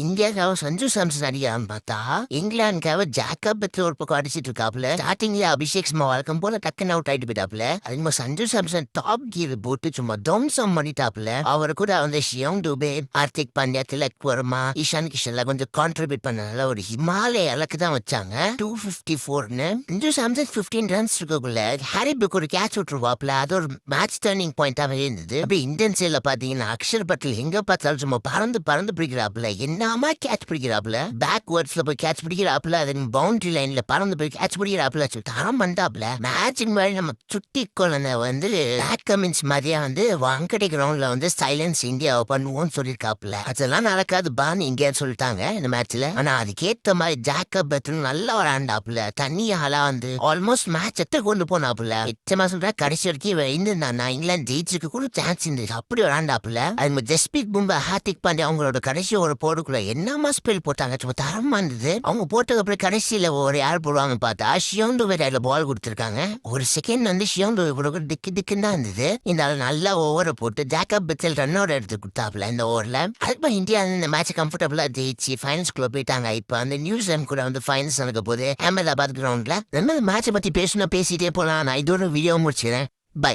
இந்தியாக்காக சஞ்சு சாம்சன் அடிக்கிறான்னு பார்த்தா இங்கிலாந்துக்காக ஜாக்கப் பத்தி ஒரு பக்கம் அடிச்சிட்டு இருக்காப்புல. ஸ்டார்டிங்ல அபிஷேக் சும்மா வழக்கம் போல டக்குன்னு அவுட் ஆயிட்டு போயிட்டாப்புல. அதுக்கு சஞ்சு சாம்சன் டாப் கீர் போட்டு சும்மா தம்சம் பண்ணிட்டாப்புல. அவர் கூட வந்து ஷியோங் டூபே, ஹார்திக் பாண்டியா, திலக் வர்மா, ஈஷான் கிஷன்ல கொஞ்சம் கான்ட்ரிபியூட் பண்ணனால ஒரு ஹிமாலய இலக்கு தான் வச்சாங்க 254ன்னு. சஞ்சு சாம்சன் 15 ரன்ஸ் இருக்கக்குள்ள ஹாரி புக் ஒரு கேட்ச் விட்டுருவாப்புல. அது ஒரு மேட்ச் டர்னிங் பாயிண்டாவே இருந்தது. அப்படி இந்தியன் சைட்ல பாத்தீங்கன்னா அக்ஷர் பட்டேல் எங்க பார்த்தாலும் சும்மா பறந்து பறந்து பிடிக்கிறாப்புல. என்னமா கேட்ச் பிடிக்கிறாப்புல, பேக்வர்ட்ஸ்ல போய் கேட்ச் பிடிக்கிறாப்புல, அது பவுண்டரி லைன்ல பறந்து போய் கேட்ச் பிடிக்கிறாப்புல, தரம் பண்ணாப்புல. மேட்சிங் மாதிரி நம்ம சுட்டி குழந்தை வந்து பேக் கமின்ஸ் மாதிரியா வந்து வாங்கடை கிரவுண்ட்ல வந்து சைலன்ஸ் இந்தியாவை பண்ணுவோம்னு சொல்லியிருக்காப்புல. அதெல்லாம் நடக்காது பான்னு இங்கே சொல்லிட்டாங்க இந்த மேட்ச்ல. ஆனா அதுக்கேத்த மாதிரி ஜாக்கப் பத்லும் நல்லா விளையாண்டாப்புல. தண்ணியால வந்து ஆல்மோஸ்ட் மேட்ச் கொண்டு போனாப்புல. நிச்சயமா சொல்றேன், கடைசி வரைக்கும் இருந்திருந்தானா இங்கிலாந்து ஜெயிச்சுக்கு கூட சான்ஸ் இருந்துச்சு. அப்படி விளையாண்டாப்புல. அது ஜஸ்பீத் பும்ரா, ஹார்திக் பாண்டியா அவங்களோட கடைசி ஒரு போடுக்குள்ள என்னமா ஸ்பெல் போட்டாங்க, சும்மா தரமா இருந்தது. அவங்க போட்டதுக்கு அப்புறம் கடைசியில ஒரு யார் போடுவாங்க பார்த்தா ஷியோங் டூபே கையில பால் கொடுத்துருக்காங்க. ஒரு செகண்ட் வந்து ஷியோங் டூபே கூட திக்கு திக்குன்னு தான் இருந்தது. இந்த நல்லா ஓவரை போட்டு ஜாக்கப் பத்தேல் ரன்னோட எடுத்து கொடுத்தாப்புல இந்த ஓவர்ல. அதுக்கு இந்தியா இந்த மேட்ச் கம்ஃபர்டபுளா ஜெயிச்சு ஃபைனல்ஸ்குள்ள போயிட்டாங்க. இப்ப அந்த நியூசிலாந்து கூட வந்து ஃபைனல்ஸ் நடக்க போது அஹமதாபாத் கிரவுண்ட்ல. மேட்சை பத்தி பேசிட்டே போலாம். நான் இதோட வீடியோ முடிச்சிடறேன். பை.